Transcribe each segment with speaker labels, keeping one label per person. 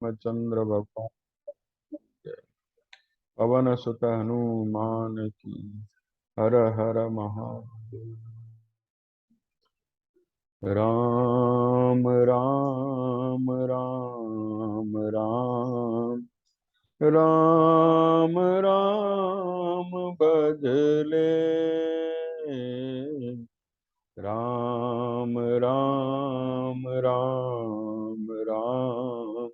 Speaker 1: रामचंद्र भगवान के, पवन सुत हनुमान की। हर हर महादेव। राम राम राम राम राम राम बजले। राम राम राम राम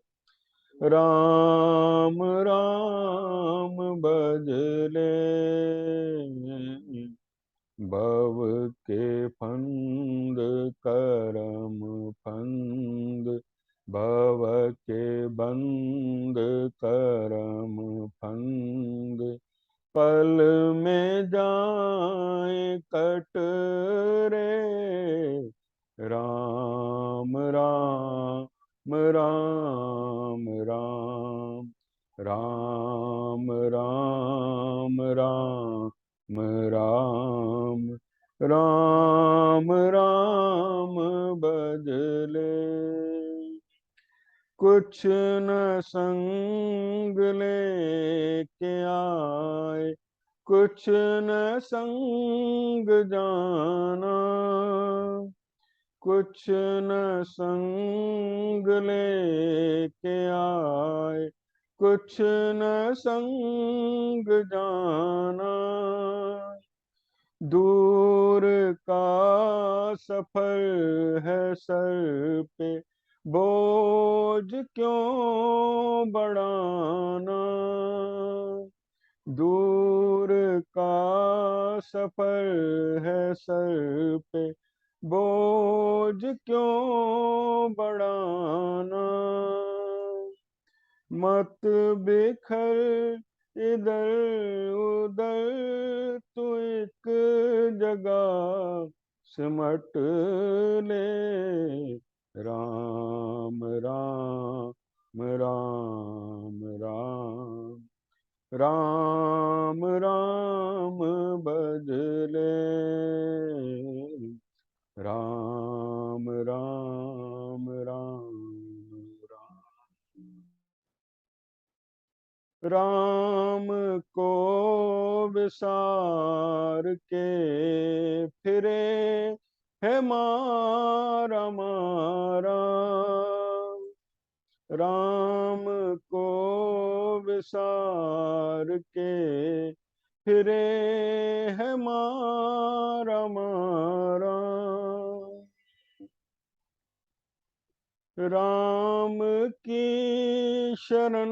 Speaker 1: राम राम भजले। भव के फंद करम फंद, भव के बंद करम फंद। पल में जाए कट रे। राम राम राम राम राम राम राम राम राम राम बजले। कुछ न संग लेके आए, कुछ न संग जाना। कुछ न संग लेके आए, कुछ न संग जाना। दूर का सफर है सर पे, बोझ क्यों बढ़ाना। दूर का सफर है सर पे, बोझ क्यों बढ़ाना। मत बिखर इधर उधर, तू एक जगह सिमट ले। राम राम राम राम राम राम भजले। राम राम राम राम राम को विसार के फिरे है मारा मारा। राम को विसार के फिरे है मारा मारा। राम की शरण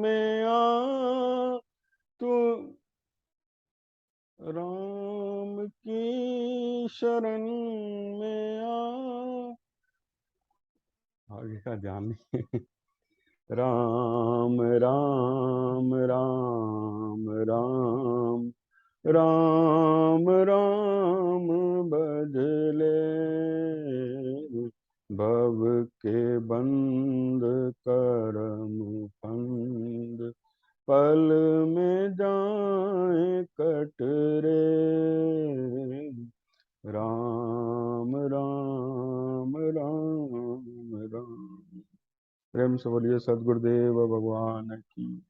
Speaker 1: में आ तू, राम की शरण में आ। आगे का ध्यान नहीं। राम राम राम राम राम राम भजले। भव के बंद करम फंद, पल में जाए कट रे। राम राम राम राम। प्रेम से बोलिए सदगुरुदेव भगवान की।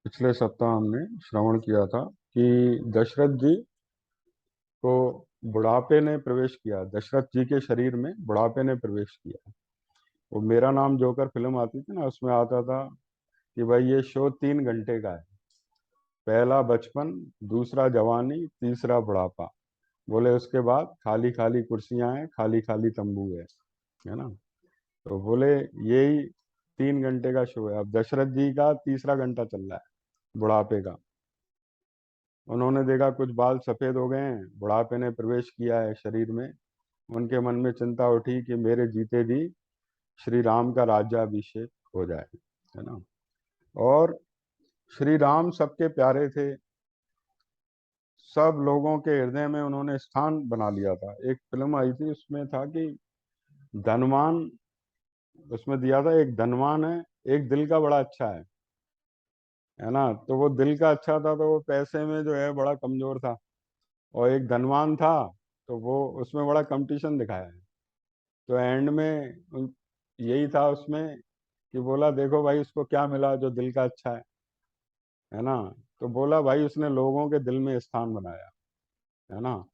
Speaker 1: पिछले सप्ताह हमने श्रवण किया था कि दशरथ जी को बुढ़ापे ने प्रवेश किया, दशरथ जी के शरीर में बुढ़ापे ने प्रवेश किया। वो मेरा नाम जोकर फिल्म आती थी ना, उसमें आता था कि भाई ये शो 3 घंटे का है। पहला बचपन, दूसरा जवानी, तीसरा बुढ़ापा। बोले उसके बाद खाली खाली कुर्सियां हैं, खाली खाली तंबू है ना। तो बोले यही 3 घंटे का शो है। अब दशरथ जी का तीसरा घंटा चल रहा है बुढ़ापे का। उन्होंने देखा कुछ बाल सफेद हो गए हैं, बुढ़ापे ने प्रवेश किया है शरीर में। उनके मन में चिंता उठी कि मेरे जीते जी श्री राम का राज्याभिषेक हो जाए, है ना। और श्री राम सबके प्यारे थे, सब लोगों के हृदय में उन्होंने स्थान बना लिया था। एक फिल्म आई थी, उसमें था कि धनवान, उसमें दिया था एक धनवान है, एक दिल का बड़ा अच्छा है ना। तो वो दिल का अच्छा था तो वो पैसे में जो है बड़ा कमजोर था, और एक धनवान था तो वो उसमें बड़ा कंपटीशन दिखाया है। तो एंड में यही था उसमें कि बोला देखो भाई उसको क्या मिला जो दिल का अच्छा है ना। तो बोला भाई उसने लोगों के दिल में स्थान बनाया, है ना।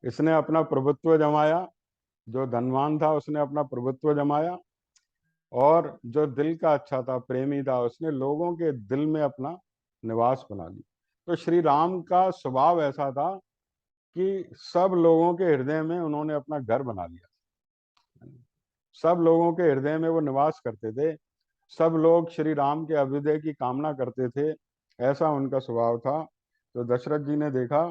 Speaker 1: इसने अपना प्रभुत्व जमाया, जो धनवान था उसने अपना प्रभुत्व जमाया, और जो दिल का अच्छा था, प्रेमी था, उसने लोगों के दिल में अपना निवास बना ली। तो श्री राम का स्वभाव ऐसा था कि सब लोगों के हृदय में उन्होंने अपना घर बना लिया। सब लोगों के हृदय में वो निवास करते थे। सब लोग श्री राम के अभ्युदय की कामना करते थे, ऐसा उनका स्वभाव था। तो दशरथ जी ने देखा,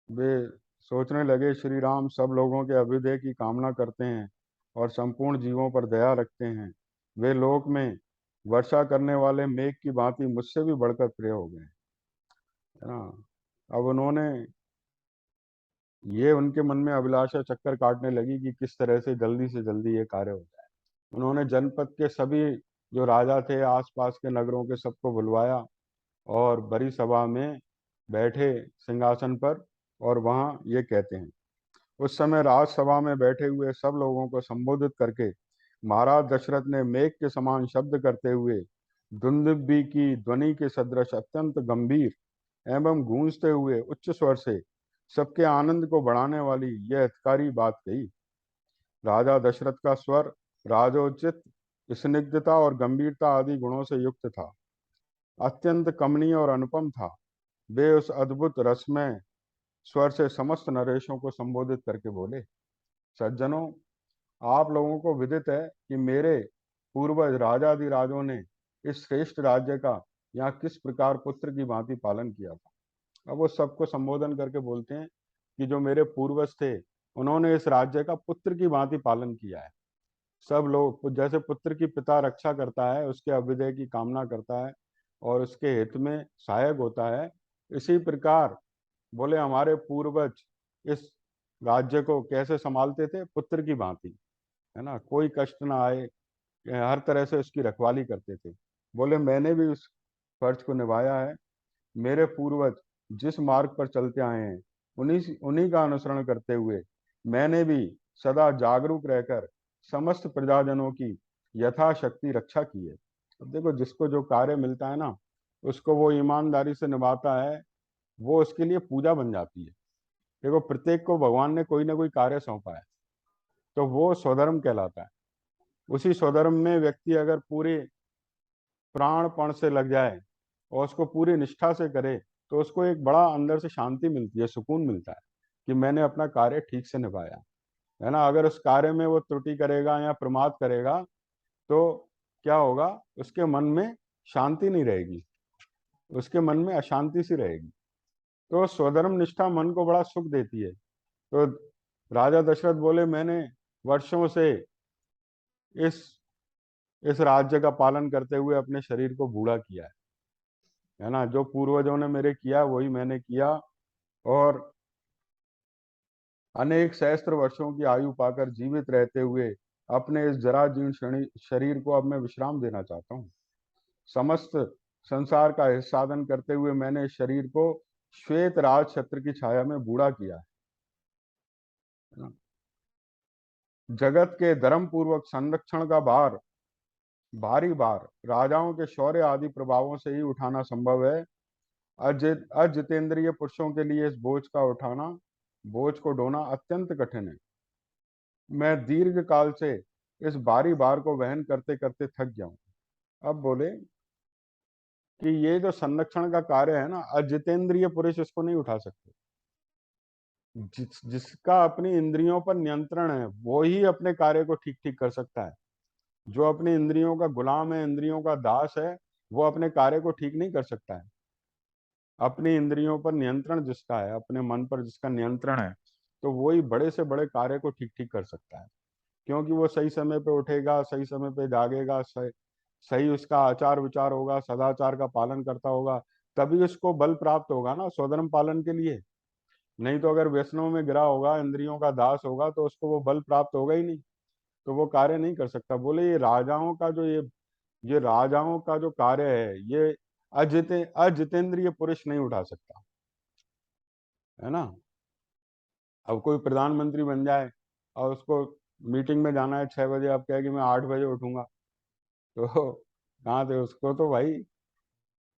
Speaker 1: वे सोचने लगे श्री राम सब लोगों के अभ्युदय की कामना करते हैं और संपूर्ण जीवों पर दया रखते हैं। वे लोक में वर्षा करने वाले मेघ की भांति मुझसे भी बढ़कर प्रिय हो गए, है ना। अब उन्होंने, ये उनके मन में अभिलाषा चक्कर काटने लगी कि किस तरह से जल्दी ये कार्य हो जाए। उन्होंने जनपद के सभी जो राजा थे, आसपास के नगरों के, सबको बुलवाया और बड़ी सभा में बैठे सिंहासन पर, और वहां ये कहते हैं, उस समय राजसभा में बैठे हुए सब लोगों को संबोधित करके महाराज दशरथ ने मेघ के समान शब्द करते हुए दुंदुभी की ध्वनि के सदृश अत्यंत गंभीर एवं गूंजते हुए उच्च स्वर से सबके आनंद को बढ़ाने वाली यह हितकारी बात कही। राजा दशरथ का स्वर राजोचित, स्निग्धता और गंभीरता आदि गुणों से युक्त था, अत्यंत कमनीय और अनुपम था। वे उस अद्भुत रसमय स्वर से समस्त नरेशों को संबोधित करके बोले, सज्जनों, आप लोगों को विदित है कि मेरे पूर्वज राजाधिराजों ने इस श्रेष्ठ राज्य का यहाँ किस प्रकार पुत्र की भांति पालन किया था। अब वो सबको संबोधन करके बोलते हैं कि जो मेरे पूर्वज थे, उन्होंने इस राज्य का पुत्र की भांति पालन किया है। सब लोग जैसे पुत्र की पिता रक्षा करता है, उसके अभ्युदय की कामना करता है और उसके हित में सहायक होता है, इसी प्रकार बोले हमारे पूर्वज इस राज्य को कैसे संभालते थे, पुत्र की भांति, है ना। कोई कष्ट ना आए, हर तरह से उसकी रखवाली करते थे। बोले मैंने भी उस फर्ज को निभाया है। मेरे पूर्वज जिस मार्ग पर चलते आए हैं, उन्हीं उन्हीं का अनुसरण करते हुए मैंने भी सदा जागरूक रहकर समस्त प्रजाजनों की यथाशक्ति रक्षा की है। अब देखो, जिसको जो कार्य मिलता है ना, उसको वो ईमानदारी से निभाता है, वो उसके लिए पूजा बन जाती है। देखो, प्रत्येक को भगवान ने कोई ना कोई कार्य सौंपा है, तो वो स्वधर्म कहलाता है। उसी स्वधर्म में व्यक्ति अगर पूरे प्राणपण से लग जाए और उसको पूरी निष्ठा से करे, तो उसको एक बड़ा अंदर से शांति मिलती है, सुकून मिलता है कि मैंने अपना कार्य ठीक से निभाया, है ना। अगर उस कार्य में वो त्रुटि करेगा या प्रमाद करेगा, तो क्या होगा, उसके मन में शांति नहीं रहेगी, उसके मन में अशांति सी रहेगी। तो स्वधर्म निष्ठा मन को बड़ा सुख देती है। तो राजा दशरथ बोले, मैंने वर्षों से इस इस राज्य का पालन करते हुए अपने शरीर को बूढ़ा किया है ना। जो पूर्वजों ने मेरे किया वही मैंने किया, और अनेक सहस्त्र वर्षों की आयु पाकर जीवित रहते हुए अपने इस जरा जीर्ण शरीर को अब मैं विश्राम देना चाहता हूँ। समस्त संसार का हित साधन करते हुए मैंने इस शरीर को श्वेत राज छत्र की छाया में बूढ़ा किया है ना। जगत के धर्म पूर्वक संरक्षण का भार, भारी भार राजाओं के शौर्य आदि प्रभावों से ही उठाना संभव है। अजितेंद्रिय पुरुषों के लिए इस बोझ को ढोना अत्यंत कठिन है। मैं दीर्घ काल से इस भारी भार को वहन करते करते थक गया हूँ। अब बोले कि ये जो संरक्षण का कार्य है ना, अजितेंद्रिय पुरुष इसको नहीं उठा सकते। जिसका अपनी इंद्रियों पर नियंत्रण है, वो ही अपने कार्य को ठीक ठीक कर सकता है। जो अपनी इंद्रियों का गुलाम है, इंद्रियों का दास है, वो अपने कार्य को ठीक नहीं कर सकता है। अपनी इंद्रियों पर नियंत्रण जिसका है, अपने मन पर जिसका नियंत्रण है, तो वही बड़े से बड़े कार्य को ठीक ठीक कर सकता है। क्योंकि वो सही समय पे उठेगा, सही समय पे जागेगा, सही सही उसका आचार विचार होगा, सदाचार का पालन करता होगा, तभी उसको बल प्राप्त होगा ना स्वधर्म पालन के लिए। नहीं तो अगर व्यसनों में गिरा होगा, इंद्रियों का दास होगा, तो उसको वो बल प्राप्त होगा ही नहीं, तो वो कार्य नहीं कर सकता। बोले ये राजाओं का जो ये राजाओं का जो कार्य है, ये अजितेंद्रिय पुरुष नहीं उठा सकता, है ना। अब कोई प्रधानमंत्री बन जाए और उसको मीटिंग में जाना है 6 बजे, अब कहे कि मैं 8 बजे उठूंगा, तो कहाँ से उसको तो भाई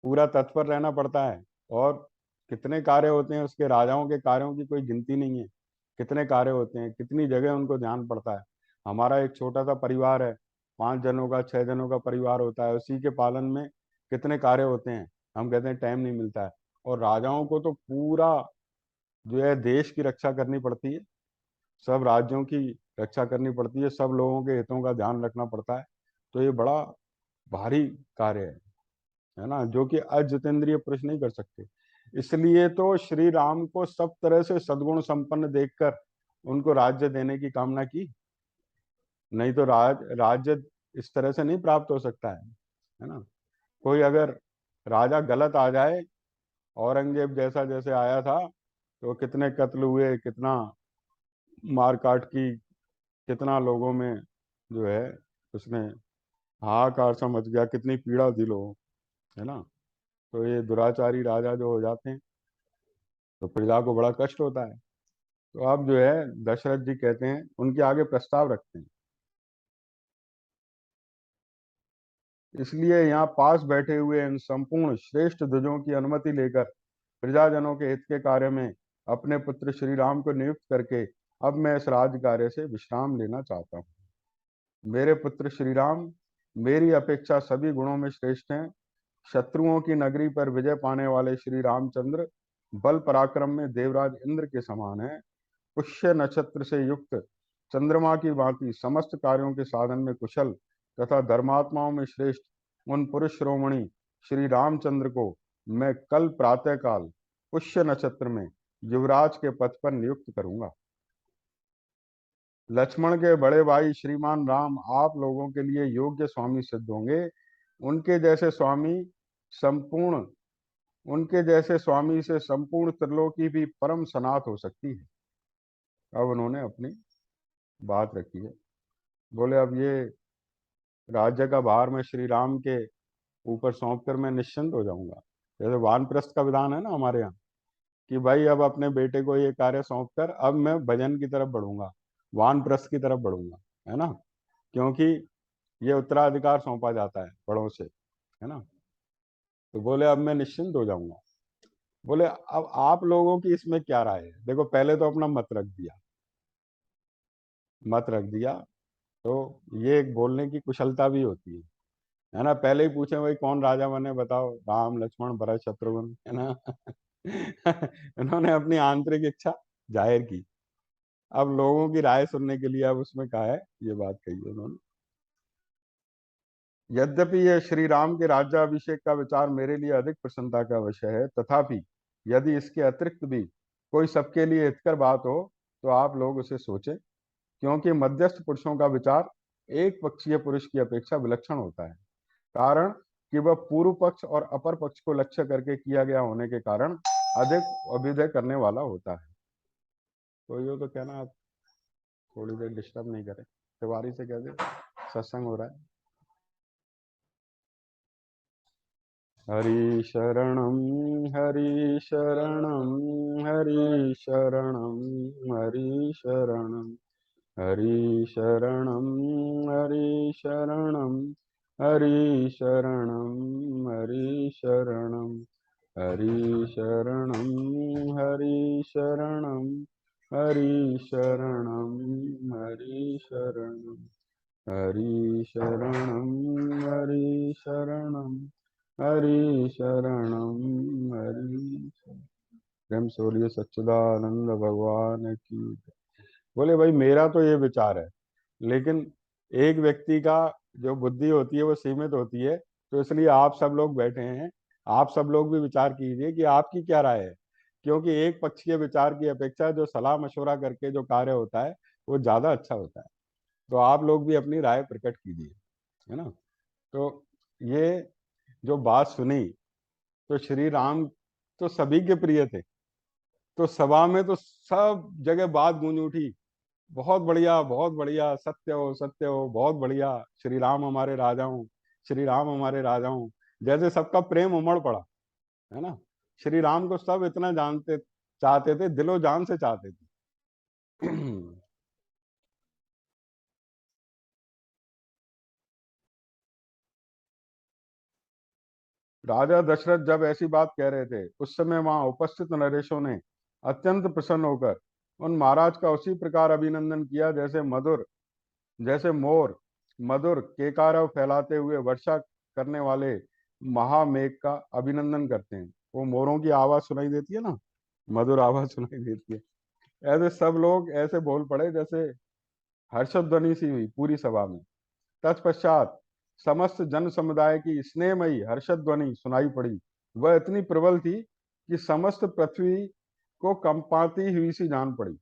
Speaker 1: पूरा तत्पर रहना पड़ता है। और कितने कार्य होते हैं उसके, राजाओं के कार्यों की कोई गिनती नहीं है। कितने कार्य होते हैं, कितनी जगह उनको ध्यान पड़ता है। हमारा एक छोटा सा परिवार है, 5 जनों का 6 जनों का परिवार होता है, उसी के पालन में कितने कार्य होते हैं। हम कहते हैं टाइम नहीं मिलता है। और राजाओं को तो पूरा जो है देश की रक्षा करनी पड़ती है, सब राज्यों की रक्षा करनी पड़ती है, सब लोगों के हितों का ध्यान रखना पड़ता है। तो ये बड़ा भारी कार्य है ना, जो कि अजितेंद्रिय पुरुष नहीं कर सकते। इसलिए तो श्री राम को सब तरह से सद्गुण संपन्न देखकर उनको राज्य देने की कामना की। नहीं तो राज्य इस तरह से नहीं प्राप्त हो सकता है ना। कोई अगर राजा गलत आ जाए, औरंगजेब जैसा जैसे आया था, तो कितने कत्ल हुए, कितना मार काट की, कितना लोगों में जो है उसने हाहाकार सा मच गया, कितनी पीड़ा दी लोगों को, है ना। तो ये दुराचारी राजा जो हो जाते हैं, तो प्रजा को बड़ा कष्ट होता है। तो अब जो है दशरथ जी कहते हैं, उनके आगे प्रस्ताव रखते हैं। इसलिए यहाँ पास बैठे हुए इन संपूर्ण श्रेष्ठ ध्वजों की अनुमति लेकर प्रजाजनों के हित के कार्य में अपने पुत्र श्री राम को नियुक्त करके अब मैं इस राज कार्य से विश्राम लेना चाहता हूँ। मेरे पुत्र श्री राम मेरी अपेक्षा सभी गुणों में श्रेष्ठ हैं। शत्रुओं की नगरी पर विजय पाने वाले श्री रामचंद्र बल पराक्रम में देवराज इंद्र के समान है। पुष्य नक्षत्र से युक्त चंद्रमा की भांति समस्त कार्यों के साधन में कुशल तथा धर्मात्माओं में श्रेष्ठ उन पुरुष श्रोमणी श्री रामचंद्र को मैं कल प्रातः काल पुष्य नक्षत्र में युवराज के पद पर नियुक्त करूंगा। लक्ष्मण के बड़े भाई श्रीमान राम आप लोगों के लिए योग्य स्वामी सिद्ध होंगे। उनके जैसे स्वामी संपूर्ण उनके जैसे स्वामी से संपूर्ण त्रिलोकी भी परम सनात हो सकती है। अब उन्होंने अपनी बात रखी है। बोले अब ये राज्य का भार मैं श्री राम के ऊपर सौंप कर मैं निश्चिंत हो जाऊंगा। जैसे वानप्रस्थ का विधान है ना हमारे यहाँ, कि भाई अब अपने बेटे को ये कार्य सौंप कर अब मैं भजन की तरफ बढ़ूंगा, वानप्रस्थ की तरफ बढ़ूंगा, है ना। क्योंकि ये उत्तराधिकार सौंपा जाता है बड़ों से, है ना। तो बोले अब मैं निश्चिंत हो जाऊंगा। बोले अब आप लोगों की इसमें क्या राय है। देखो पहले तो अपना मत रख दिया, मत रख दिया। तो ये एक बोलने की कुशलता भी होती है ना। पहले ही पूछे भाई कौन राजा बने बताओ, राम लक्ष्मण भरत शत्रुघ्न, है ना। इन्होंने अपनी आंतरिक इच्छा जाहिर की। अब लोगों की राय सुनने के लिए अब उसमें कहा है, ये बात कही है उन्होंने। यद्यपि यह श्री राम के राज्याभिषेक का विचार मेरे लिए अधिक प्रसन्नता का विषय है, तथापि यदि इसके अतिरिक्त भी कोई सबके लिए हितकर बात हो तो आप लोग उसे सोचें। क्योंकि मध्यस्थ पुरुषों का विचार एक पक्षीय पुरुष की अपेक्षा विलक्षण होता है। कारण कि वह पूर्व पक्ष और अपर पक्ष को लक्ष्य करके किया गया होने के कारण अधिक अभ्युदय करने वाला होता है। तो ये तो कहना, आप थोड़ी देर डिस्टर्ब नहीं करें, तिवारी से कह दे सत्संग हो रहा है। हरि शरणम हरि शरणम हरि शरणम हरि शरणम हरि शरणम हरि शरणम हरि शरणम हरि शरणम हरि शरणम हरि शरणम हरि शरणम हरि शरणम हरि शरणम हरि शरणम हरि शरणम हरि। प्रेम से बोलिए सच्चिदानंद भगवान की। बोले भाई मेरा तो ये विचार है, लेकिन एक व्यक्ति का जो बुद्धि होती है वो सीमित होती है, तो इसलिए आप सब लोग बैठे हैं, आप सब लोग भी विचार कीजिए कि आपकी क्या राय है। क्योंकि एक पक्षीय विचार की अपेक्षा जो सलाह मशवरा करके जो कार्य होता है वो ज्यादा अच्छा होता है। तो आप लोग भी अपनी राय प्रकट कीजिए, है ना। तो ये जो बात सुनी, तो श्री राम तो सभी के प्रिय थे। तो सभा में तो सब जगह बात गूंज उठी, बहुत बढ़िया, सत्य हो, बहुत बढ़िया, श्री राम हमारे राजा हूँ, श्री राम हमारे राजा हूँ। जैसे सबका प्रेम उमड़ पड़ा, है ना। श्री राम को सब इतना जानते, चाहते थे, दिलो जान से चाहते थे। राजा दशरथ जब ऐसी बात कह रहे थे, उस समय वहां उपस्थित नरेशों ने अत्यंत प्रसन्न होकर उन महाराज का उसी प्रकार अभिनंदन किया जैसे मोर मधुर केकारव फैलाते हुए वर्षा करने वाले महामेघ का अभिनंदन करते हैं। वो मोरों की आवाज सुनाई देती है ना, मधुर आवाज सुनाई देती है। ऐसे सब लोग ऐसे बोल पड़े जैसे हर्षध्वनि सी हुई पूरी सभा में। तत्पश्चात समस्त जन समुदाय की स्नेहमयी हर्षध्वनि सुनाई पड़ी। वह इतनी प्रबल थी कि समस्त पृथ्वी को कंपाती हुई सी जान पड़ी।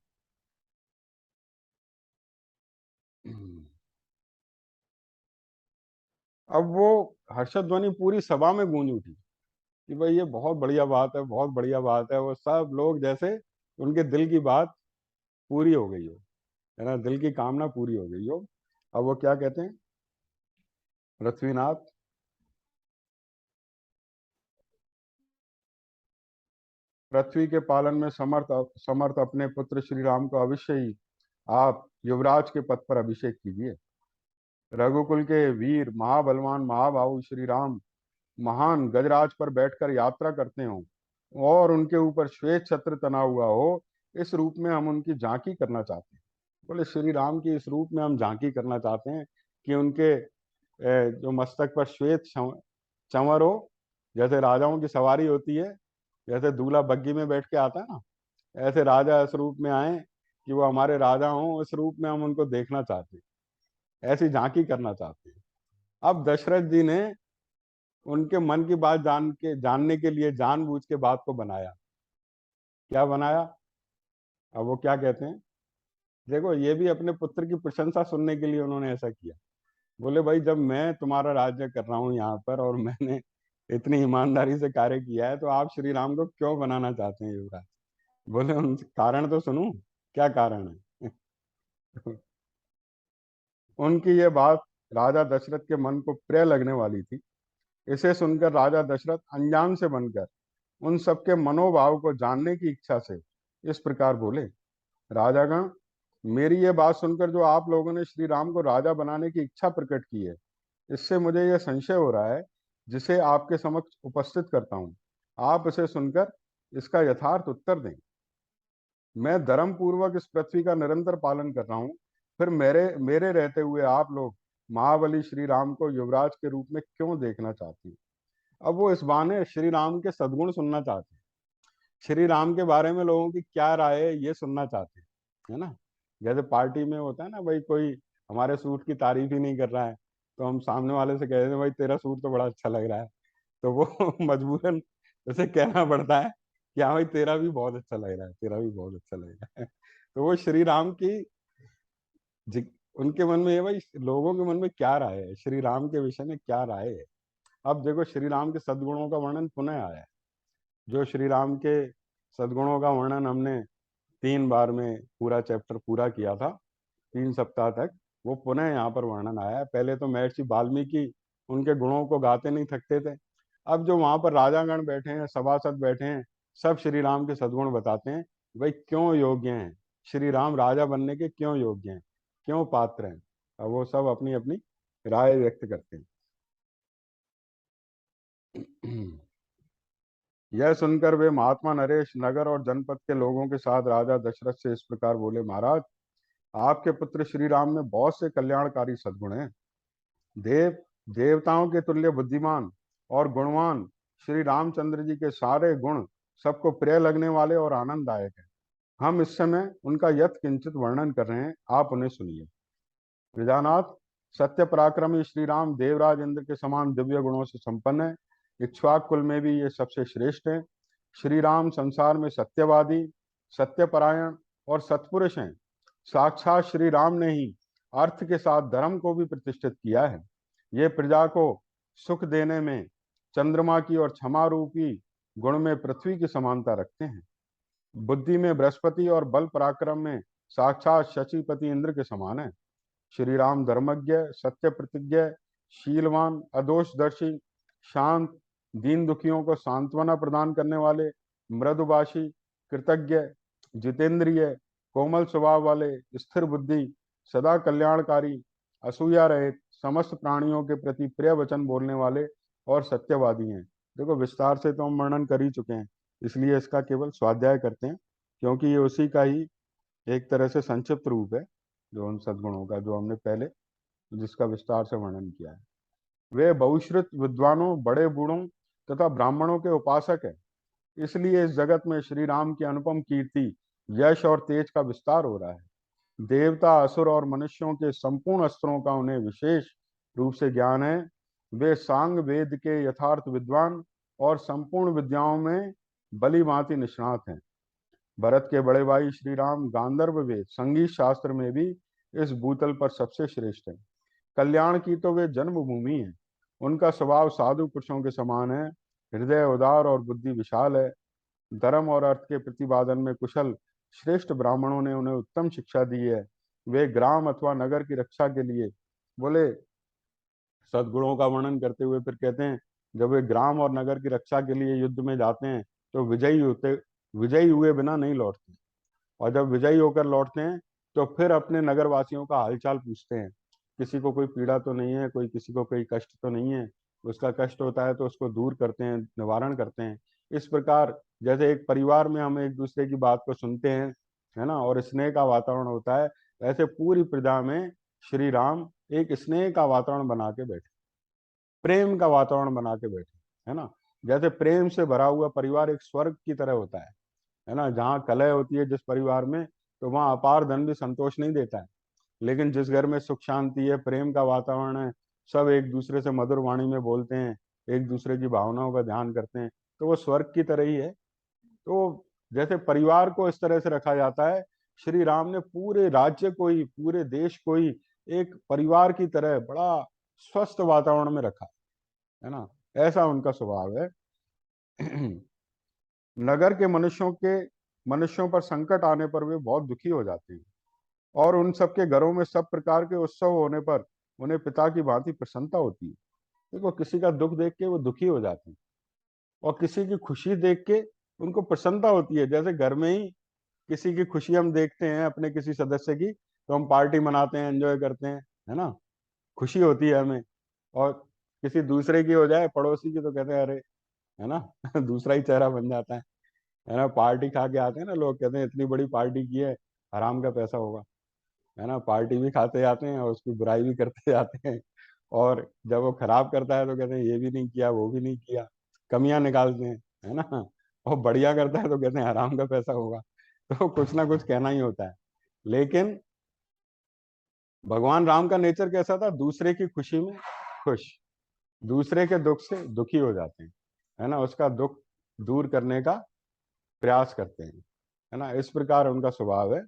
Speaker 1: अब वो हर्षध्वनि पूरी सभा में गूंज उठी कि भाई ये बहुत बढ़िया बात है, बहुत बढ़िया बात है। वो सब लोग जैसे उनके दिल की बात पूरी हो गई हो, है ना, दिल की कामना पूरी हो गई हो। अब वो क्या कहते हैं, पृथ्वीनाथ। पृथ्वी के पालन में समर्थ अपने पुत्र श्री राम को अवश्य ही आप युवराज के पद पर अभिषेक कीजिए। रघुकुल के वीर महाबलवान महाबाहु श्री राम महान गजराज पर बैठकर यात्रा करते हो और उनके ऊपर श्वेत छत्र तना हुआ हो, इस रूप में हम उनकी झांकी करना चाहते हैं। बोले श्री राम की इस रूप में हम झांकी करना चाहते हैं कि उनके जो मस्तक पर श्वेत चंवर हो, जैसे राजाओं की सवारी होती है, जैसे दूल्हा बग्घी में बैठ के आता है ना, ऐसे राजा इस रूप में आए कि वो हमारे राजा हों, इस रूप में हम उनको देखना चाहते हैं, ऐसी झांकी करना चाहते हैं। अब दशरथ जी ने उनके मन की बात जानने के लिए जानबूझ के बात को बनाया। क्या बनाया? अब वो क्या कहते हैं, देखो ये भी अपने पुत्र की प्रशंसा सुनने के लिए उन्होंने ऐसा किया। बोले भाई जब मैं तुम्हारा राज्य कर रहा हूँ यहाँ पर और मैंने इतनी ईमानदारी से कार्य किया है, तो आप श्री राम को क्यों बनाना चाहते हैं युवराज? बोले उन कारण तो सुनो, क्या कारण है। उनकी ये बात राजा दशरथ के मन को प्रिय लगने वाली थी। इसे सुनकर राजा दशरथ अनजान से बनकर उन सबके मनोभाव को जानने की इच्छा से इस प्रकार बोले, राजागण, मेरी ये बात सुनकर जो आप लोगों ने श्री राम को राजा बनाने की इच्छा प्रकट की है, इससे मुझे यह संशय हो रहा है, जिसे आपके समक्ष उपस्थित करता हूँ। आप इसे सुनकर इसका यथार्थ उत्तर दें। मैं धर्म पूर्वक इस पृथ्वी का निरंतर पालन कर रहा हूँ, फिर मेरे मेरे रहते हुए आप लोग महाबली श्री राम को युवराज के रूप में क्यों देखना चाहती हैं? अब वो इस बहाने श्री राम के सद्गुण सुनना चाहते हैं, श्री राम के बारे में लोगों की क्या राय है ये सुनना चाहते हैं, है ना। जैसे पार्टी में होता है ना, भाई कोई हमारे सूट की तारीफ ही नहीं कर रहा है, तो हम सामने वाले से कहते हैं भाई तेरा सूट तो बड़ा अच्छा लग रहा है, तो वो मजबूरन उसे कहना पड़ता है कि हाँ भाई तेरा भी बहुत अच्छा लग रहा है, तेरा भी बहुत अच्छा लग रहा है। तो वो श्री राम की उनके मन में है भाई, लोगों के मन में क्या राय है, श्री राम के विषय में क्या राय है। अब देखो श्री राम के सद्गुणों का वर्णन पुनः आया है। जो श्री राम के सद्गुणों का वर्णन हमने 3 बार में पूरा चैप्टर पूरा किया था, 3 सप्ताह तक, वो पुनः यहाँ पर वर्णन आया है। पहले तो महर्षि वाल्मीकि उनके गुणों को गाते नहीं थकते थे। अब जो वहां पर राजागण बैठे हैं, सभासद बैठे हैं, सब श्री राम के सद्गुण बताते हैं, भाई क्यों योग्य हैं श्री राम राजा बनने के, क्यों योग्य हैं, क्यों पात्र हैं। अब वो सब अपनी अपनी राय व्यक्त करते हैं। यह सुनकर वे महात्मा नरेश नगर और जनपद के लोगों के साथ राजा दशरथ से इस प्रकार बोले, महाराज, आपके पुत्र श्री राम में बहुत से कल्याणकारी सद्गुण हैं। देव देवताओं के तुल्य बुद्धिमान और गुणवान श्री रामचंद्र जी के सारे गुण सबको प्रिय लगने वाले और आनंददायक हैं। हम इस समय उनका यथ किंचित वर्णन कर रहे हैं, आप उन्हें सुनिए। प्रजानाथ, सत्य पराक्रमी श्री राम देवराज इंद्र के समान दिव्य गुणों से संपन्न है। इक्ष्वाक कुल में भी ये सबसे श्रेष्ठ हैं। श्री राम संसार में सत्यवादी, सत्यपरायण और सत्पुरुष हैं। साक्षात श्री राम ने ही अर्थ के साथ धर्म को भी प्रतिष्ठित किया है। ये प्रजा को सुख देने में चंद्रमा की और क्षमा रूपी गुण में पृथ्वी की समानता रखते हैं। बुद्धि में बृहस्पति और बल पराक्रम में साक्षात शचीपति इंद्र के समान है। श्री राम धर्मज्ञ, सत्य प्रतिज्ञ, शीलवान, अदोषदर्शी, शांत, दीन दुखियों को सांत्वना प्रदान करने वाले, मृदुभाषी, कृतज्ञ, जितेंद्रिय, कोमल स्वभाव वाले, स्थिर बुद्धि, सदा कल्याणकारी, असूया रहित, समस्त प्राणियों के प्रति प्रिय वचन बोलने वाले और सत्यवादी हैं। देखो, विस्तार से तो हम वर्णन कर ही चुके हैं, इसलिए इसका केवल स्वाध्याय करते हैं, क्योंकि ये उसी का ही एक तरह से संक्षिप्त रूप है, जो उन सद्गुणों का जो हमने पहले जिसका विस्तार से वर्णन किया है। वे बहुश्रुत विद्वानों, बड़े बूढ़ों तथा ब्राह्मणों के उपासक है। इसलिए इस जगत में श्री राम की अनुपम कीर्ति, यश और तेज का विस्तार हो रहा है। देवता, असुर और मनुष्यों के संपूर्ण अस्त्रों का उन्हें विशेष रूप से ज्ञान है। वे सांग वेद के यथार्थ विद्वान और संपूर्ण विद्याओं में बली भांति निष्णात हैं। भरत के बड़े भाई श्री राम गांधर्व वेद, संगीत शास्त्र में भी इस भूतल पर सबसे श्रेष्ठ है। कल्याण की तो वे जन्मभूमि है। उनका स्वभाव साधु पुरुषों के समान है। हृदय उदार और बुद्धि विशाल है। धर्म और अर्थ के प्रतिपादन में कुशल श्रेष्ठ ब्राह्मणों ने उन्हें उत्तम शिक्षा दी है। वे ग्राम अथवा नगर की रक्षा के लिए बोले, सद्गुणों का वर्णन करते हुए फिर कहते हैं, जब वे ग्राम और नगर की रक्षा के लिए युद्ध में जाते हैं तो विजयी हुए बिना नहीं लौटते, और जब विजयी होकर लौटते हैं तो फिर अपने नगर वासियों का हालचाल पूछते हैं। किसी को कोई पीड़ा तो नहीं है, कोई किसी को कोई कष्ट तो नहीं है। उसका कष्ट होता है तो उसको दूर करते हैं, निवारण करते हैं। इस प्रकार जैसे एक परिवार में हम एक दूसरे की बात को सुनते हैं, है ना, और स्नेह का वातावरण होता है, ऐसे पूरी प्रजा में श्री राम एक स्नेह का वातावरण बना के बैठे, प्रेम का वातावरण बना के बैठे, है ना। जैसे प्रेम से भरा हुआ परिवार एक स्वर्ग की तरह होता है ना। जहाँ कलह होती है जिस परिवार में, तो वहाँ अपार धन भी संतोष नहीं देता है। लेकिन जिस घर में सुख शांति है, प्रेम का वातावरण है, सब एक दूसरे से मधुर वाणी में बोलते हैं, एक दूसरे की भावनाओं का ध्यान करते हैं, तो वो स्वर्ग की तरह ही है। तो जैसे परिवार को इस तरह से रखा जाता है, श्री राम ने पूरे राज्य को ही, पूरे देश को ही एक परिवार की तरह बड़ा स्वस्थ वातावरण में रखा है ना। ऐसा उनका स्वभाव है। नगर के मनुष्यों पर संकट आने पर वे बहुत दुखी हो जाते हैं, और उन सबके घरों में सब प्रकार के उत्सव होने पर उन्हें पिता की भांति प्रसन्नता होती है। देखो, किसी का दुख देख के वो दुखी हो जाते हैं, और किसी की खुशी देख के उनको प्रसन्नता होती है। जैसे घर में ही किसी की खुशी हम देखते हैं, अपने किसी सदस्य की, तो हम पार्टी मनाते हैं, एंजॉय करते हैं, है ना, खुशी होती है हमें। और किसी दूसरे की हो जाए, पड़ोसी की, तो कहते हैं अरे, है ना, दूसरा ही चेहरा बन जाता है ना। पार्टी खा के आते हैं ना लोग, कहते हैं इतनी बड़ी पार्टी की है, हराम का पैसा होगा, है ना। पार्टी भी खाते जाते हैं और उसकी बुराई भी करते जाते हैं, और जब वो खराब करता है तो कहते हैं ये भी नहीं किया, वो भी नहीं किया, कमियां निकालते हैं, है ना। और बढ़िया करता है तो कहते हैं हराम का पैसा होगा। तो कुछ ना कुछ कहना ही होता है। लेकिन भगवान राम का नेचर कैसा था? दूसरे की खुशी में खुश, दूसरे के दुख से दुखी हो जाते हैं, है ना, उसका दुख दूर करने का प्रयास करते हैं, है ना। इस प्रकार उनका स्वभाव है।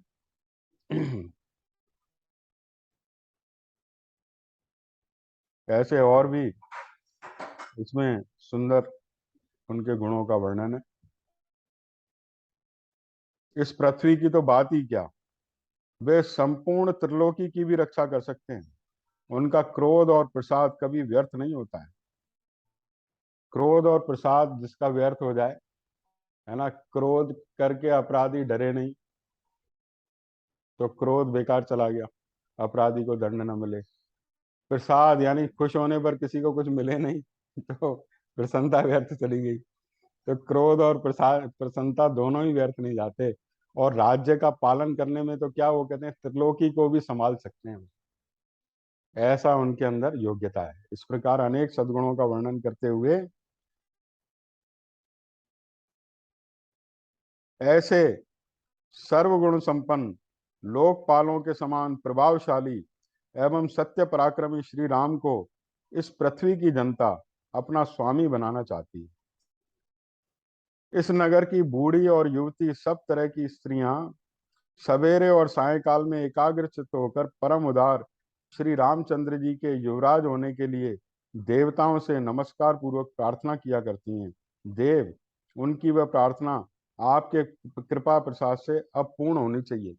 Speaker 1: ऐसे और भी इसमें सुंदर उनके गुणों का वर्णन है। इस पृथ्वी की तो बात ही क्या, वे संपूर्ण त्रिलोकी की भी रक्षा कर सकते हैं। उनका क्रोध और प्रसाद कभी व्यर्थ नहीं होता है। क्रोध और प्रसाद जिसका व्यर्थ हो जाए, है ना, क्रोध करके अपराधी डरे नहीं, तो क्रोध बेकार चला गया, अपराधी को दंड न मिले। प्रसाद यानी खुश होने पर किसी को कुछ मिले नहीं, तो प्रसन्नता व्यर्थ चली गई। तो क्रोध और प्रसाद, प्रसन्नता दोनों ही व्यर्थ नहीं जाते। और राज्य का पालन करने में तो क्या, वो कहते हैं त्रिलोकी को भी संभाल सकते हैं, ऐसा उनके अंदर योग्यता है। इस प्रकार अनेक सद्गुणों का वर्णन करते हुए ऐसे सर्वगुण संपन्न, लोकपालों के समान प्रभावशाली एवं सत्य पराक्रमी श्री राम को इस पृथ्वी की जनता अपना स्वामी बनाना चाहती है। इस नगर की बूढ़ी और युवती, सब तरह की स्त्रियां सवेरे और सायंकाल में एकाग्र चित्त होकर परम उदार श्री रामचंद्र जी के युवराज होने के लिए देवताओं से नमस्कार पूर्वक प्रार्थना किया करती हैं। देव, उनकी वह प्रार्थना आपके कृपा प्रसाद से अब पूर्ण होनी चाहिए।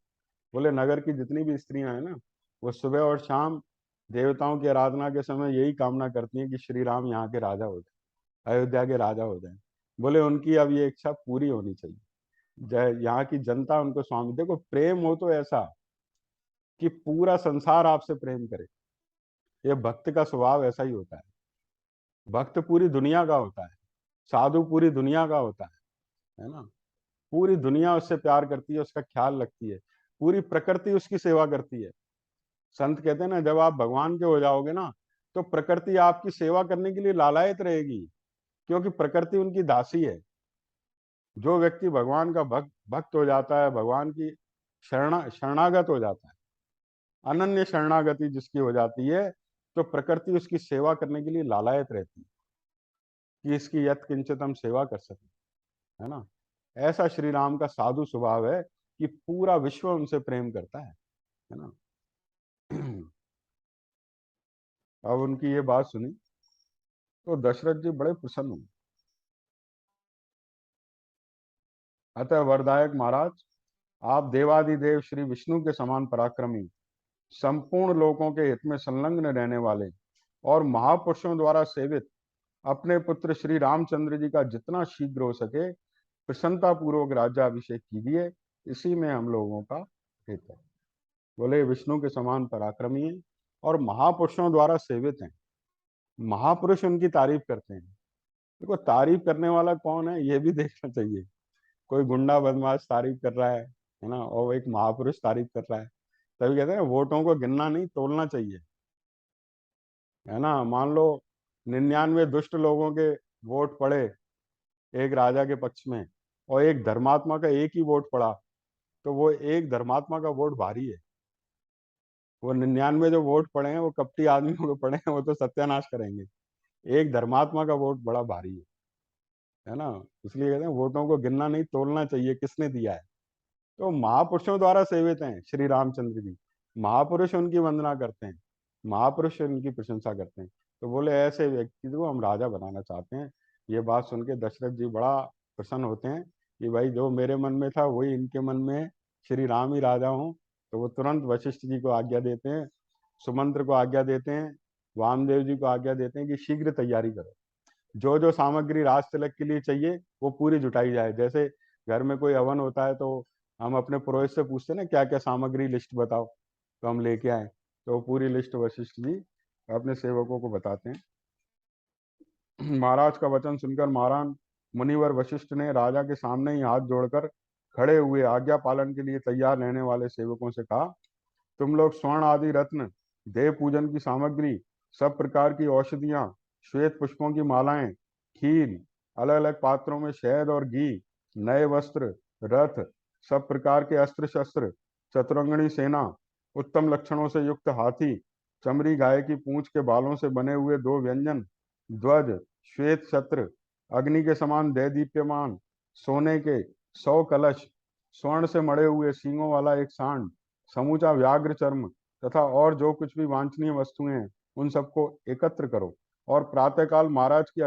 Speaker 1: बोले नगर की जितनी भी स्त्रियां हैं ना, वो सुबह और शाम देवताओं की आराधना के समय यही कामना करती हैं कि श्री राम यहाँ के राजा हो जाए, अयोध्या के राजा हो जाए। बोले उनकी अब ये इच्छा पूरी होनी चाहिए। जय, यहाँ की जनता उनको स्वामी, देखो प्रेम हो तो ऐसा कि पूरा संसार आपसे प्रेम करे। ये भक्त का स्वभाव ऐसा ही होता है। भक्त पूरी दुनिया का होता है, साधु पूरी दुनिया का होता है ना। पूरी दुनिया उससे प्यार करती है, उसका ख्याल रखती है, पूरी प्रकृति उसकी सेवा करती है। संत कहते हैं ना, जब आप भगवान के हो जाओगे ना, तो प्रकृति आपकी सेवा करने के लिए लालायित रहेगी, क्योंकि प्रकृति उनकी दासी है। जो व्यक्ति भगवान का भक्त हो जाता है, भगवान की शरणागत हो जाता है, अनन्य शरणागति जिसकी हो जाती है, तो प्रकृति उसकी सेवा करने के लिए लालायत रहती है कि इसकी यत् किंचित हम सेवा कर सकें, है ना। ऐसा श्री राम का साधु स्वभाव है कि पूरा विश्व उनसे प्रेम करता है ना। अब उनकी ये बात सुनी तो दशरथ जी बड़े प्रसन्न हुए। अतः वरदायक महाराज, आप देवादिदेव श्री विष्णु के समान पराक्रमी, संपूर्ण लोगों के हित में संलग्न रहने वाले और महापुरुषों द्वारा सेवित अपने पुत्र श्री रामचंद्र जी का जितना शीघ्र हो सके प्रसन्नता पूर्वक राज्याभिषेक कीजिए, इसी में हम लोगों का हित है। बोले विष्णु के समान पराक्रमी हैं और महापुरुषों द्वारा सेवित हैं। महापुरुष उनकी तारीफ करते हैं। देखो तारीफ करने वाला कौन है ये भी देखना चाहिए। कोई गुंडा बदमाश तारीफ कर रहा है ना, और एक महापुरुष तारीफ कर रहा है, तभी कहते हैं वोटों को गिनना नहीं तोलना चाहिए, है ना। मान लो 99 दुष्ट लोगों के वोट पड़े एक राजा के पक्ष में, और एक धर्मात्मा का एक ही वोट पड़ा, तो वो एक धर्मात्मा का वोट भारी है। वो 99 जो वोट पड़े हैं वो कपटी आदमियों को पड़े हैं, वो तो सत्यानाश करेंगे। एक धर्मात्मा का वोट बड़ा भारी है ना। इसलिए कहते हैं वोटों को गिनना नहीं तोलना चाहिए किसने दिया है। तो महापुरुषों द्वारा सेवित हैं श्री रामचंद्र जी। महापुरुष उनकी वंदना करते हैं, महापुरुष उनकी प्रशंसा करते हैं। तो बोले ऐसे व्यक्ति को हम राजा बनाना चाहते हैं। ये बात सुन के दशरथ जी बड़ा प्रसन्न होते हैं कि भाई जो मेरे मन में था वही इनके मन में है, श्री राम ही राजा हों। तो वो तुरंत वशिष्ठ जी को आज्ञा देते हैं, सुमंत्र को आज्ञा देते हैं, वामदेव जी को आज्ञा देते हैं कि शीघ्र तैयारी करो। जो जो सामग्री राज तिलक के लिए चाहिए वो पूरी जुटाई जाए। जैसे घर में कोई हवन होता है तो हम अपने पुरोहित से पूछते हैं ना क्या क्या सामग्री लिस्ट बताओ, तो हम लेके आए। तो वो पूरी लिस्ट वशिष्ठ जी अपने सेवकों को बताते हैं। महाराज का वचन सुनकर महाराज मुनिवर वशिष्ठ ने राजा के सामने ही हाथ जोड़कर खड़े हुए आज्ञा पालन के लिए तैयार रहने वाले सेवकों से कहा, तुम लोग स्वर्ण आदि रत्न, देव पूजन की सामग्री, सब प्रकार की औषधियां, श्वेत पुष्पों की मालाएं, खील, अलग अलग पात्रों में शहद और घी, नए वस्त्र, रथ, सब प्रकार के अस्त्र शस्त्र, चतुरंगणी सेना, उत्तम लक्षणों से युक्त हाथी, चमड़ी गाय की पूंछ के बालों से बने हुए 2 व्यंजन, ध्वज, श्वेत छत्र, अग्नि के समान दैदीप्यमान सोने के 100 कलश, स्वर्ण से मढ़े हुए सींगों वाला एक सांड, समूचा व्याघ्र चर्म तथा और जो कुछ भी वांछनीय वस्तुएं हैं उन सबको एकत्र करो और प्रातःकाल महाराज की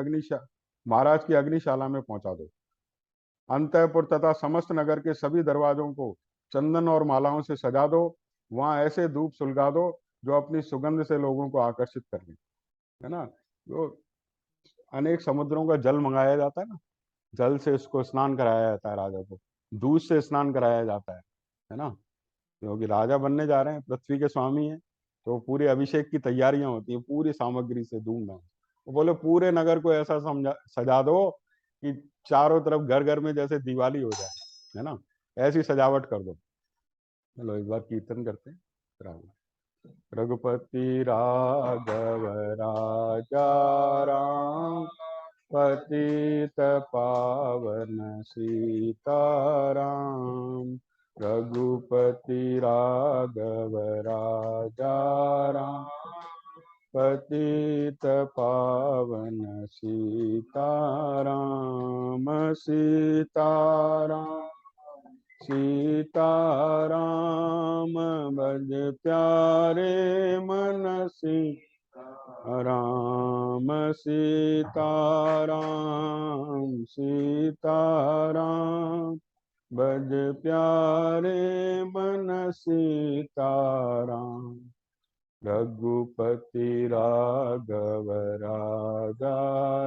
Speaker 1: अग्निशाला में पहुंचा दो। अंतःपुर तथा समस्त नगर के सभी दरवाजों को चंदन और मालाओं से सजा दो। वहां ऐसे धूप सुलगा दो जो अपनी सुगंध से लोगों को आकर्षित कर ले, है ना। जो अनेक समुद्रों का जल मंगाया जाता है ना, जल से उसको स्नान कराया जाता है राजा को, दूध से स्नान कराया जाता है ना। क्योंकि राजा बनने जा रहे हैं, पृथ्वी के स्वामी हैं, तो पूरे अभिषेक की तैयारियां होती हैं पूरी सामग्री से धूमधाम। वो बोले पूरे नगर को ऐसा सजा दो कि चारों तरफ घर घर में जैसे दिवाली हो जाए, है ना, ऐसी सजावट कर दो। चलो एक बार कीर्तन करते हैं। रघुपति राघव राजा राम, पतित पावन सीताराम। रघुपति राघव राजा राम, पतित पावन सीताराम। सीताराम सीताराम भज प्यारे मन सीताराम सीताराम सीताराम भज प्यारे मन सीताराम रघुपति राघव राजा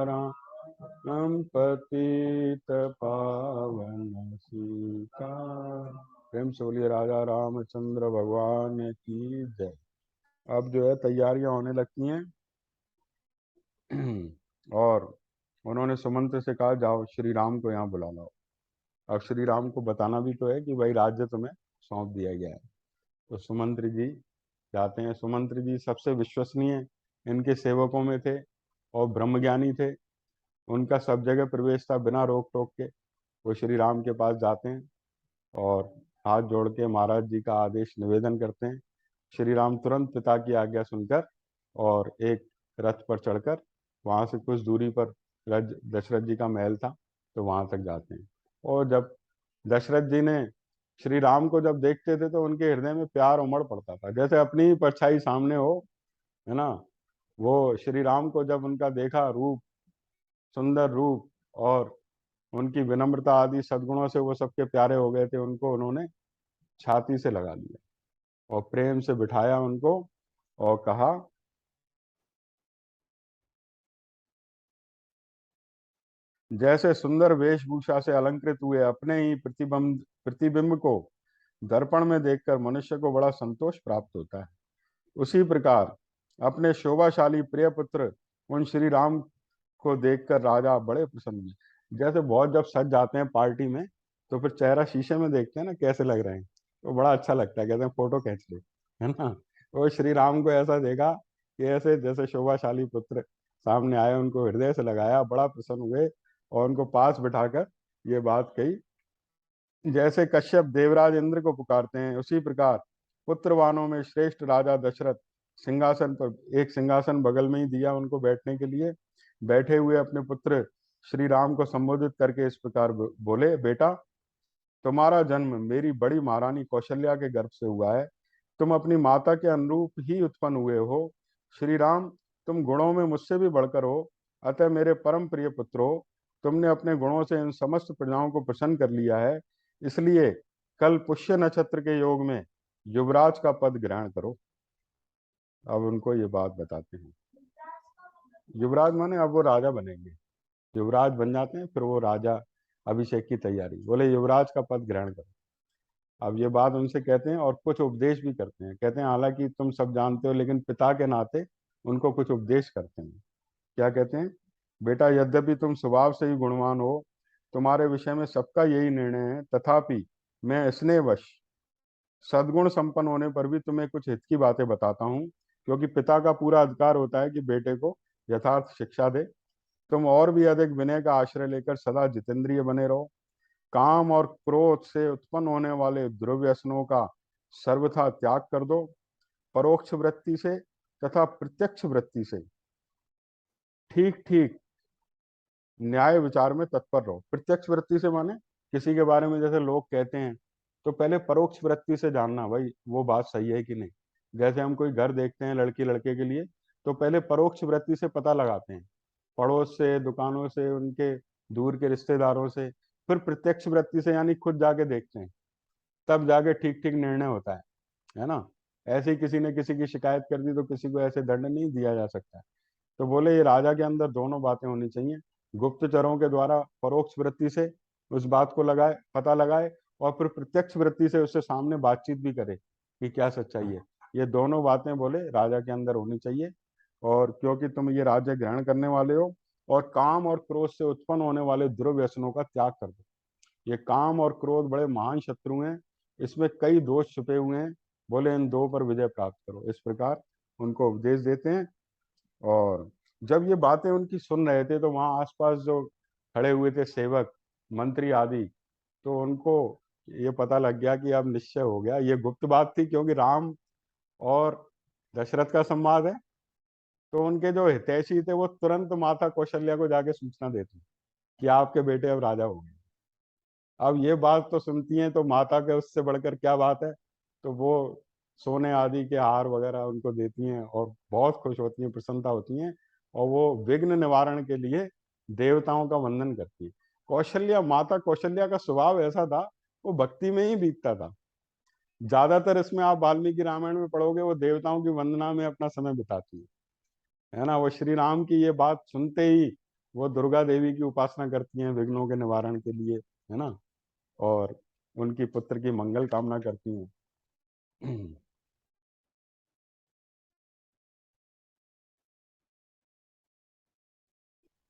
Speaker 1: राम पतित पावन सीता। प्रेम से बोलिए राजा रामचंद्र भगवान की जय। अब जो है तैयारियां होने लगती हैं और उन्होंने सुमंत्र से कहा जाओ श्री राम को यहाँ बुला लाओ। अब श्री राम को बताना भी तो है कि भाई राज्य तुम्हें सौंप दिया गया है। तो सुमंत्र जी जाते हैं। सुमंत्र जी सबसे विश्वसनीय इनके सेवकों में थे और ब्रह्मज्ञानी थे। उनका सब जगह प्रवेश था, बिना रोक टोक के वो श्री राम के पास जाते हैं और हाथ जोड़ के महाराज जी का आदेश निवेदन करते हैं। श्री राम तुरंत पिता की आज्ञा सुनकर और एक रथ पर चढ़कर वहां से कुछ दूरी पर दशरथ जी का महल था, तो वहां तक जाते हैं। और जब दशरथ जी ने श्री राम को जब देखते थे तो उनके हृदय में प्यार उमड़ पड़ता था, जैसे अपनी ही परछाई सामने हो, है ना। वो श्री राम को जब उनका देखा रूप, सुंदर रूप और उनकी विनम्रता आदि सद्गुणों से वो सबके प्यारे हो गए थे। उनको उन्होंने छाती से लगा लिया और प्रेम से बिठाया उनको और कहा, जैसे सुंदर वेशभूषा से अलंकृत हुए अपने ही प्रतिबिंब को दर्पण में देखकर मनुष्य को बड़ा संतोष प्राप्त होता है, उसी प्रकार अपने शोभाशाली प्रिय पुत्र उन श्री राम को देखकर राजा बड़े प्रसन्न हुए। जैसे बहुत जब सज जाते हैं पार्टी में तो फिर चेहरा शीशे में देखते हैं ना कैसे लग रहे हैं, तो बड़ा अच्छा लगता है, कहते हैं फोटो खींच ले, है ना। वो श्री राम को ऐसा देखा कि ऐसे जैसे शोभाशाली पुत्र सामने आए, उनको हृदय से लगाया, बड़ा प्रसन्न हुए और उनको पास बिठाकर ये बात कही। जैसे कश्यप देवराज इंद्र को पुकारते हैं, उसी प्रकार पुत्रवानों में श्रेष्ठ राजा दशरथ सिंहासन पर एक सिंहासन बगल में ही दिया उनको बैठने के लिए। बैठे हुए अपने पुत्र श्री राम को संबोधित करके इस प्रकार बोले, बेटा तुम्हारा जन्म मेरी बड़ी महारानी कौशल्या के गर्भ से हुआ है। तुम अपनी माता के अनुरूप ही उत्पन्न हुए हो। श्री राम, तुम गुणों में मुझसे भी बढ़कर हो, अतः मेरे परम प्रिय पुत्र हो। तुमने अपने गुणों से इन समस्त प्रजाओं को प्रसन्न कर लिया है, इसलिए कल पुष्य नक्षत्र के योग में युवराज का पद ग्रहण करो। अब उनको ये बात बताते हैं। युवराज माने अब वो राजा बनेंगे, युवराज बन जाते हैं, फिर वो राजा अभिषेक की तैयारी। बोले युवराज का पद ग्रहण करो। अब ये बात उनसे कहते हैं और कुछ उपदेश भी करते हैं। कहते हैं हालांकि तुम सब जानते हो, लेकिन पिता के नाते उनको कुछ उपदेश करते हैं। क्या कहते हैं, बेटा यद्यपि तुम स्वभाव से ही गुणवान हो, तुम्हारे विषय में सबका यही निर्णय है, तथापि मैं स्नेहवश सद्गुण संपन्न होने पर भी तुम्हें कुछ हित की बातें बताता हूँ, क्योंकि पिता का पूरा अधिकार होता है कि बेटे को यथार्थ शिक्षा दे। तुम और भी अधिक विनय का आश्रय लेकर सदा जितेंद्रिय बने रहो। काम और क्रोध से उत्पन्न होने वाले दुर्व्यसनों का सर्वथा त्याग कर दो। परोक्ष वृत्ति से तथा प्रत्यक्ष वृत्ति से ठीक ठीक न्याय विचार में तत्पर रहो। प्रत्यक्ष वृत्ति से माने किसी के बारे में जैसे लोग कहते हैं, तो पहले परोक्ष वृत्ति से जानना भाई वो बात सही है कि नहीं। जैसे हम कोई घर देखते हैं लड़की लड़के के लिए, तो पहले परोक्ष वृत्ति से पता लगाते हैं, पड़ोस से, दुकानों से, उनके दूर के रिश्तेदारों से। फिर प्रत्यक्ष वृत्ति से यानी खुद जाके देखते हैं, तब जाके ठीक ठीक निर्णय होता है ना। ऐसे ही किसी ने किसी की शिकायत कर दी तो किसी को ऐसे दंड नहीं दिया जा सकता। तो बोले ये राजा के अंदर दोनों बातें होनी चाहिए, गुप्तचरों के द्वारा परोक्ष वृत्ति से उस बात को लगाए, पता लगाए, और फिर प्रत्यक्ष वृत्ति से उससे सामने बातचीत भी करे कि क्या सच्चाई है। ये दोनों बातें बोले राजा के अंदर होनी चाहिए। और क्योंकि तुम ये राज्य ग्रहण करने वाले हो, और काम और क्रोध से उत्पन्न होने वाले दुर्व्यसनों का त्याग कर दो। ये काम और क्रोध बड़े महान शत्रु हैं, इसमें कई दोष छुपे हुए हैं। बोले इन दो पर विजय प्राप्त करो। इस प्रकार उनको उपदेश देते हैं। और जब ये बातें उनकी सुन रहे थे तो वहां आसपास जो खड़े हुए थे सेवक मंत्री आदि, तो उनको ये पता लग गया कि अब निश्चय हो गया। ये गुप्त बात थी क्योंकि राम और दशरथ का संवाद है, तो उनके जो हितैषी थे वो तुरंत माता कौशल्या को जाके सूचना देते कि आपके बेटे अब राजा हो गए। अब ये बात तो सुनती हैं तो माता के उससे बढ़कर क्या बात है। तो वो सोने आदि के हार वगैरह उनको देती हैं और बहुत खुश होती हैं, प्रसन्नता होती हैं। और वो विघ्न निवारण के लिए देवताओं का वंदन करती है। कौशल्या, माता कौशल्या का स्वभाव ऐसा था, वो भक्ति में ही बीतता था। ज्यादातर इसमें आप वाल्मीकि रामायण में पढ़ोगे वो देवताओं की वंदना में अपना समय बिताती है ना। वो श्री राम की ये बात सुनते ही वो दुर्गा देवी की उपासना करती हैं विघ्नों के निवारण के लिए, है ना। और उनकी पुत्र की मंगल कामना करती हैं।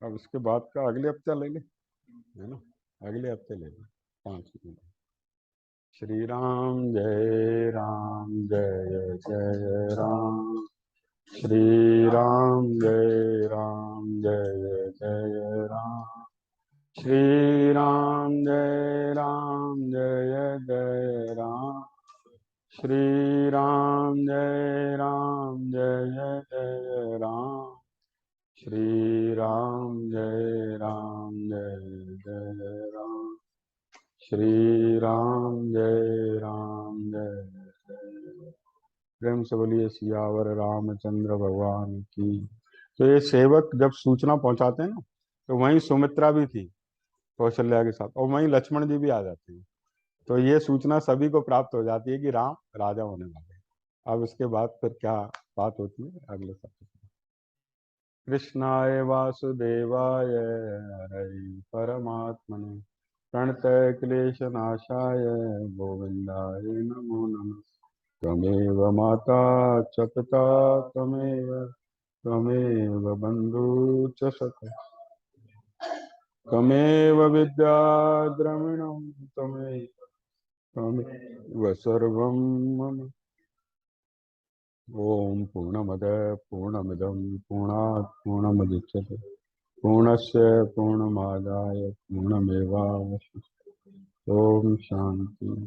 Speaker 1: अब इसके बाद का अगले हफ्ते ले ले, है ना। अगले हफ्ते ले ले 5 मिनट। श्री राम जय जय राम। श्री राम जय राम। श्री राम जय राम। श्री राम जय राम। श्री राम जय राम। श्री राम जय राम। प्रेम से बोलिए सियावर रामचंद्र भगवान की। तो ये सेवक जब सूचना पहुंचाते हैं ना, तो वहीं सुमित्रा भी थी कौशल्या के साथ, और वहीं लक्ष्मण जी भी आ जाते हैं। तो ये सूचना सभी को प्राप्त हो जाती है कि राम राजा होने वाले हैं। अब इसके बाद फिर क्या बात होती है अगले सप्ताह। कृष्णाय वासुदेवाय हरये परमात्मने प्रणतय क्लेशनाशाय गोविंदाय नमो नमः। त्वमेव माता च पिता त्वमेव बन्धु च सखा त्वमेव विद्या द्रविणं त्वमेव सर्वं मम। ओम पूर्णमद पूर्णमिदं पूर्णात् पूर्णमुदच्यते पूर्णस्य पूर्णमादाय पूर्णमेवावशिष्यते। ओम शांति।